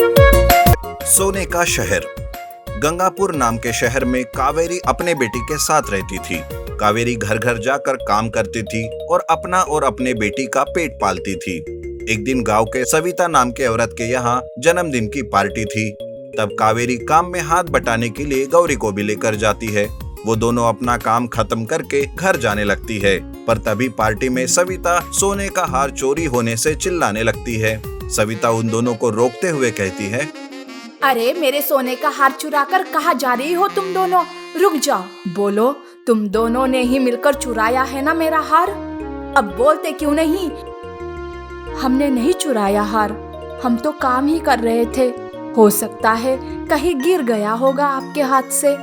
सोने का शहर। गंगापुर नाम के शहर में कावेरी अपने बेटी के साथ रहती थी। कावेरी घर घर जाकर काम करती थी और अपना और अपने बेटी का पेट पालती थी। एक दिन गांव के सविता नाम के औरत के यहाँ जन्मदिन की पार्टी थी। तब कावेरी काम में हाथ बटाने के लिए गौरी को भी लेकर जाती है। वो दोनों अपना काम खत्म करके घर जाने लगती है, पर तभी पार्टी में सविता सोने का हार चोरी होने से चिल्लाने लगती है। सविता उन दोनों को रोकते हुए कहती है, अरे मेरे सोने का हार चुराकर कहाँ जा रही हो तुम दोनों? रुक जाओ, बोलो, तुम दोनों ने ही मिलकर चुराया है ना मेरा हार? अब बोलते क्यों नहीं? हमने नहीं चुराया हार, हम तो काम ही कर रहे थे। हो सकता है कहीं गिर गया होगा आपके हाथ से।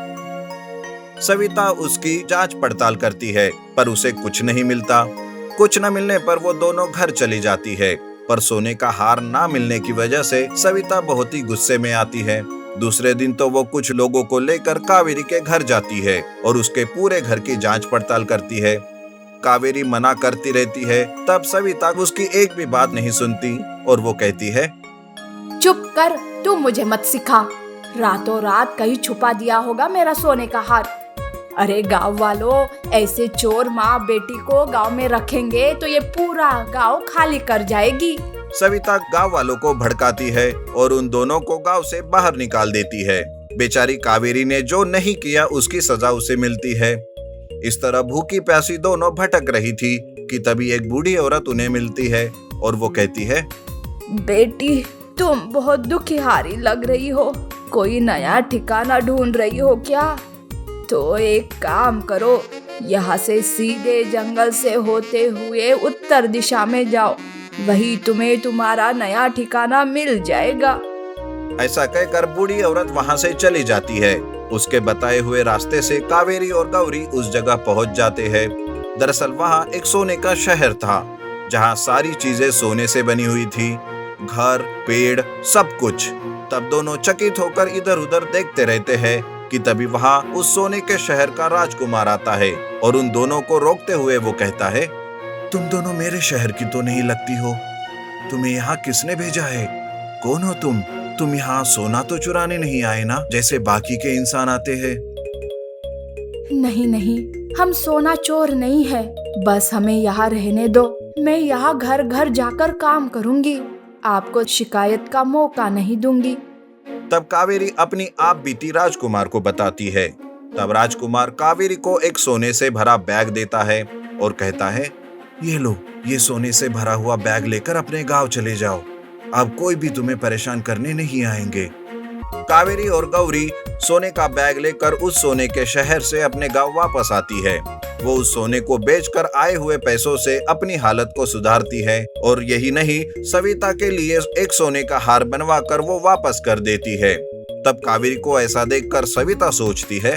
सविता उसकी जांच पड़ताल करती है, पर उसे कुछ नहीं मिलता। कुछ न मिलने पर वो दोनों घर चली जाती है, पर सोने का हार ना मिलने की वजह से सविता बहुत ही गुस्से में आती है। दूसरे दिन तो वो कुछ लोगों को लेकर कावेरी के घर जाती है और उसके पूरे घर की जांच पड़ताल करती है। कावेरी मना करती रहती है, तब सविता उसकी एक भी बात नहीं सुनती और वो कहती है, चुप कर, तू मुझे मत सिखा। रातों रात कहीं छुपा दिया होगा मेरा सोने का हार। अरे गांव वालों, ऐसे चोर माँ बेटी को गांव में रखेंगे तो ये पूरा गांव खाली कर जाएगी। सविता गांव वालों को भड़काती है और उन दोनों को गांव से बाहर निकाल देती है। बेचारी कावेरी ने जो नहीं किया उसकी सजा उसे मिलती है। इस तरह भूखी प्यासी दोनों भटक रही थी कि तभी एक बूढ़ी औरत उन्हें मिलती है और वो कहती है, बेटी, तुम बहुत दुखिहारी लग रही हो। कोई नया ठिकाना ढूंढ रही हो क्या? तो एक काम करो, यहाँ से सीधे जंगल से होते हुए उत्तर दिशा में जाओ, वही तुम्हें तुम्हारा नया ठिकाना मिल जाएगा। ऐसा कहकर बूढ़ी औरत वहाँ से चली जाती है। उसके बताए हुए रास्ते से कावेरी और गौरी उस जगह पहुँच जाते हैं। दरअसल वहाँ एक सोने का शहर था, जहाँ सारी चीजें सोने से बनी हुई थी, घर, पेड़, सब कुछ। तब दोनों चकित होकर इधर उधर देखते रहते हैं कि तभी वहाँ उस सोने के शहर का राजकुमार आता है और उन दोनों को रोकते हुए वो कहता है, तुम दोनों मेरे शहर की तो नहीं लगती हो। तुम्हें यहाँ किसने भेजा है? कौन हो तुम? तुम यहाँ सोना तो चुराने नहीं आए ना, जैसे बाकी के इंसान आते हैं। नहीं नहीं, हम सोना चोर नहीं है, बस हमें यहाँ रहने दो। मैं यहाँ घर घर जाकर काम करूँगी, आपको शिकायत का मौका नहीं दूंगी। तब कावेरी अपनी आप बीती राजकुमार को बताती है। तब राजकुमार कावेरी को एक सोने से भरा बैग देता है और कहता है, ये लो, ये सोने से भरा हुआ बैग लेकर अपने गांव चले जाओ। अब कोई भी तुम्हें परेशान करने नहीं आएंगे। कावेरी और गौरी सोने का बैग लेकर उस सोने के शहर से अपने गांव वापस आती है। वो उस सोने को बेचकर आए हुए पैसों से अपनी हालत को सुधारती है और यही नहीं, सविता के लिए एक सोने का हार बनवा कर वो वापस कर देती है। तब कावेरी को ऐसा देखकर सविता सोचती है,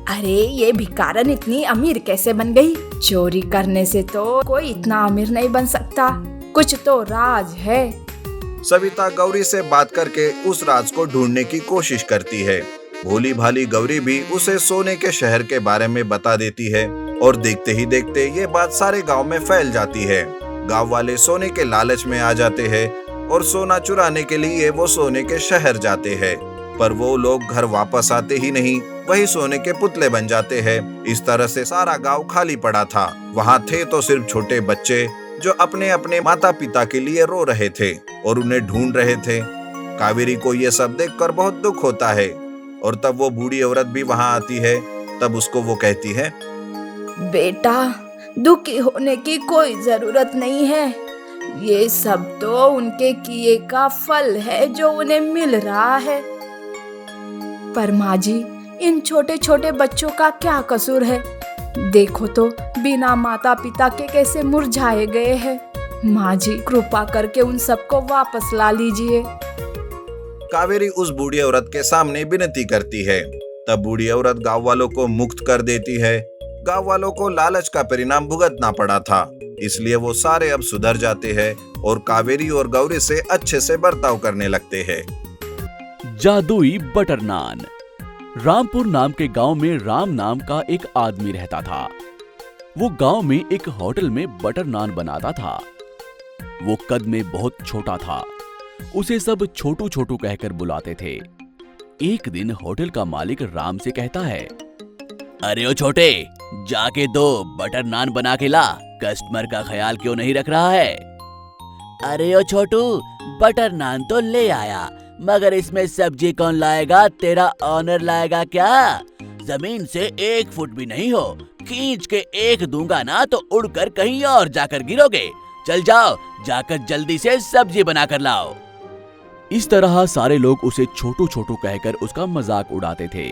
अरे ये भिखारन इतनी अमीर कैसे बन गई? चोरी करने से तो कोई इतना अमीर नहीं बन सकता, कुछ तो राज है। सविता गौरी से बात करके उस राज को ढूंढने की कोशिश करती है। भोली भाली गौरी भी उसे सोने के शहर के बारे में बता देती है और देखते ही देखते ये बात सारे गांव में फैल जाती है। गांव वाले सोने के लालच में आ जाते हैं और सोना चुराने के लिए वो सोने के शहर जाते हैं, पर वो लोग घर वापस आते ही नहीं, वही सोने के पुतले बन जाते हैं। इस तरह से सारा गांव खाली पड़ा था। वहाँ थे तो सिर्फ छोटे बच्चे जो अपने अपने माता पिता के लिए रो रहे थे और उन्हें ढूंढ रहे थे। कावेरी को ये सब देखकर बहुत दुख होता है और तब वो बूढ़ी औरत भी वहाँ आती है। तब उसको वो कहती है, बेटा, दुखी होने की कोई जरूरत नहीं है, ये सब तो उनके किए का फल है जो उन्हें मिल रहा है। पर माँ जी, इन छोटे छोटे बच्चों का क्या कसूर है? देखो तो बिना माता पिता के कैसे मुरझाए गए हैं। माँ जी, कृपा करके उन सबको वापस ला लीजिए। कावेरी उस बूढ़ी औरत के सामने विनती करती है। तब बूढ़ी औरत गांव वालों को मुक्त कर देती है। गांव वालों को लालच का परिणाम भुगतना पड़ा था, इसलिए वो सारे अब सुधर जाते हैं और कावेरी और गौरी से अच्छे से बर्ताव करने लगते हैं। जादुई बटर नान। रामपुर नाम के गांव में राम नाम का एक आदमी रहता था। वो गांव में एक होटल में बटर नान बनाता था। वो कद में बहुत छोटा था उसे सब छोटू छोटू कहकर बुलाते थे। एक दिन होटल का मालिक राम से कहता है, अरे ओ छोटे, जाके 2 बटर नान बना के ला, कस्टमर का ख्याल क्यों नहीं रख रहा है? अरे ओ छोटू, बटर नान तो ले आया, मगर इसमें सब्जी कौन लाएगा? तेरा ऑनर लाएगा क्या? जमीन से 1 फुट भी नहीं हो, खींच के 1 दूंगा ना तो उड़कर कहीं और जाकर गिरोगे। चल जाओ, जाकर जल्दी से सब्जी बनाकर लाओ। इस तरह सारे लोग उसे छोटू छोटू कहकर उसका मजाक उड़ाते थे।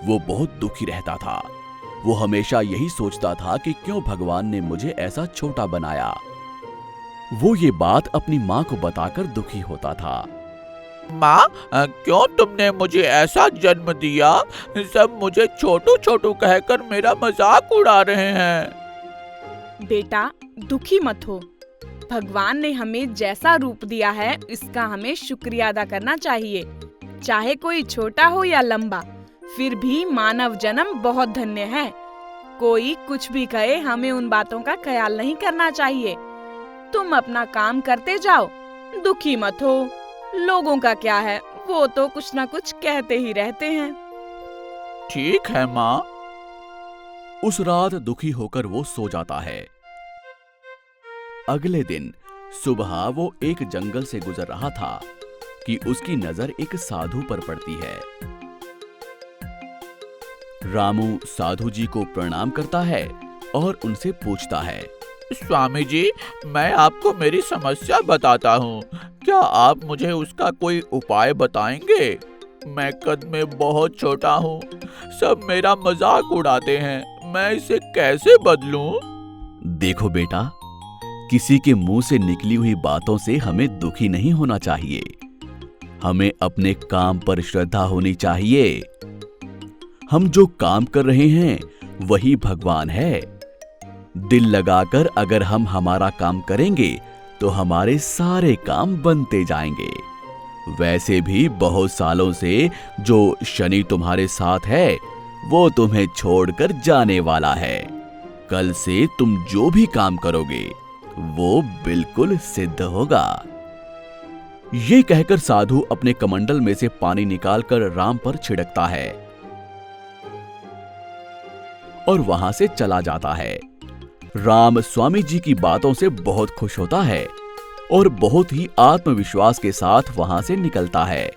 वो बहुत दुखी रहता था। वो हमेशा यही सोचता था कि क्यों भगवान ने मुझे ऐसा छोटा बनाया। वो ये बात अपनी माँ को बताकर दुखी होता था। माँ, क्यों तुमने मुझे ऐसा जन्म दिया? सब मुझे छोटू छोटू कहकर मेरा मजाक उड़ा रहे हैं। बेटा, दुखी मत हो। भगवान ने हमें जैसा रूप दिया है, इसका हमें शुक्रिया अदा करना चाहिए। चाहे कोई छोटा हो या लंबा, फिर भी मानव जन्म बहुत धन्य है। कोई कुछ भी कहे, हमें उन बातों का ख्याल नहीं करना चाहिए। तुम अपना काम करते जाओ, दुखी मत हो। लोगों का क्या है, वो तो कुछ ना कुछ कहते ही रहते हैं। ठीक है माँ। उस रात दुखी होकर वो सो जाता है। अगले दिन सुबह वो एक जंगल से गुजर रहा था कि उसकी नजर एक साधु पर पड़ती है। रामू साधु जी को प्रणाम करता है और उनसे पूछता है, स्वामी जी, मैं आपको मेरी समस्या बताता हूँ, क्या आप मुझे उसका कोई उपाय बताएंगे? मैं कद में बहुत छोटा हूँ, सब मेरा मजाक उड़ाते हैं, मैं इसे कैसे बदलूं? देखो बेटा, किसी के मुंह से निकली हुई बातों से हमें दुखी नहीं होना चाहिए। हमें अपने काम पर श्रद्धा होनी चाहिए। हम जो काम कर रहे हैं वही भगवान है। दिल लगाकर अगर हम हमारा काम करेंगे तो हमारे सारे काम बनते जाएंगे। वैसे भी बहुत सालों से जो शनि तुम्हारे साथ है वो तुम्हें छोड़कर जाने वाला है। कल से तुम जो भी काम करोगे वो बिल्कुल सिद्ध होगा। ये कहकर साधु अपने कमंडल में से पानी निकालकर राम पर छिड़कता है और वहां से चला जाता है। राम स्वामी जी की बातों से बहुत खुश होता है और बहुत ही आत्मविश्वास के साथ वहां से निकलता है।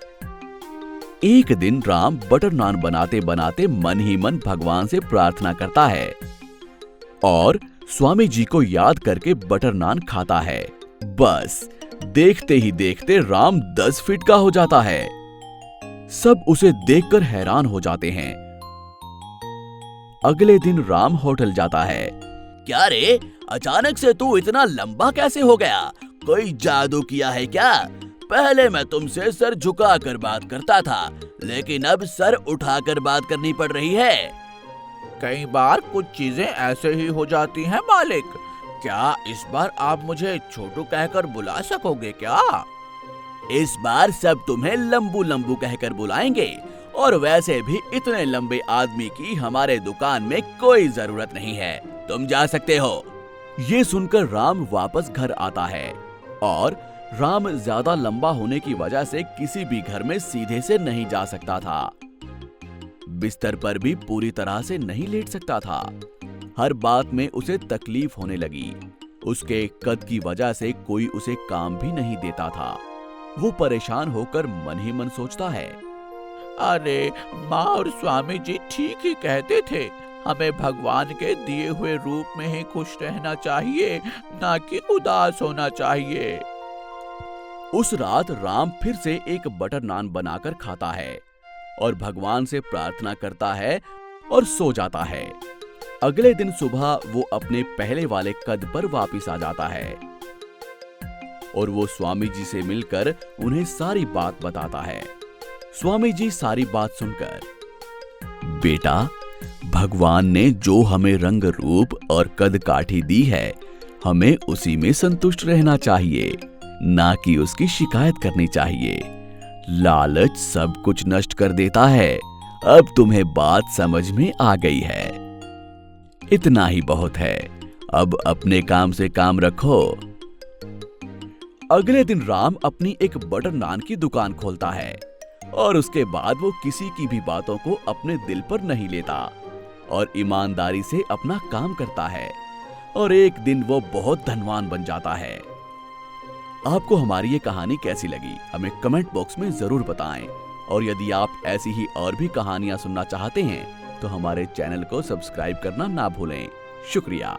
एक दिन राम बटर नान बनाते बनाते मन ही मन भगवान से प्रार्थना करता है और स्वामी जी को याद करके बटर नान खाता है। बस देखते ही देखते राम 10 फीट का हो जाता है। सब उसे देखकर हैरान हो जाते हैं। अगले दिन राम होटल जाता है। क्या रे, अचानक से तू इतना लंबा कैसे हो गया? कोई जादू किया है क्या? पहले मैं तुमसे सर झुकाकर बात करता था, लेकिन अब सर उठाकर बात करनी पड़ रही है। कई बार कुछ चीजें ऐसे ही हो जाती हैं मालिक। क्या इस बार आप मुझे छोटू कहकर बुला सकोगे क्या? इस बार सब तुम्हें लंबू लंबू कहकर बुलाएंगे, और वैसे भी इतने लंबे आदमी की हमारे दुकान में कोई जरूरत नहीं है। तुम जा सकते हो। ये सुनकर राम वापस घर आता है और राम ज्यादा लंबा होने की वजह से किसी भी घर में सीधे से नहीं जा सकता था। बिस्तर पर भी पूरी तरह से नहीं लेट सकता था। हर बात में उसे तकलीफ होने लगी। उसके कद की वजह से कोई उसे काम भी नहीं देता था। वो परेशान होकर मन ही मन सोचता है, अरे माँ और स्वामी जी ठीक ही कहते थे, हमें भगवान के दिए हुए रूप में ही खुश रहना चाहिए, ना कि उदास होना चाहिए। उस रात राम फिर से एक बटर नान बनाकर खाता है और भगवान से प्रार्थना करता है और सो जाता है। अगले दिन सुबह वो अपने पहले वाले कद पर वापस आ जाता है और वो स्वामी जी से मिलकर उन्हें सारी बात बताता है। स्वामी जी सारी बात सुनकर, बेटा, भगवान ने जो हमें रंग रूप और कद काठी दी है, हमें उसी में संतुष्ट रहना चाहिए, ना कि उसकी शिकायत करनी चाहिए। लालच सब कुछ नष्ट कर देता है। अब तुम्हें बात समझ में आ गई है। इतना ही बहुत है। अब अपने काम से काम रखो। अगले दिन राम अपनी एक बटर नान की दुकान खोलता है और उसके बाद वो किसी की भी बातों को अपने दिल पर नहीं लेता और ईमानदारी से अपना काम करता है और एक दिन वो बहुत धनवान बन जाता है। आपको हमारी ये कहानी कैसी लगी हमें कमेंट बॉक्स में जरूर बताएं और यदि आप ऐसी ही और भी कहानियां सुनना चाहते हैं तो हमारे चैनल को सब्सक्राइब करना ना भूलें। शुक्रिया।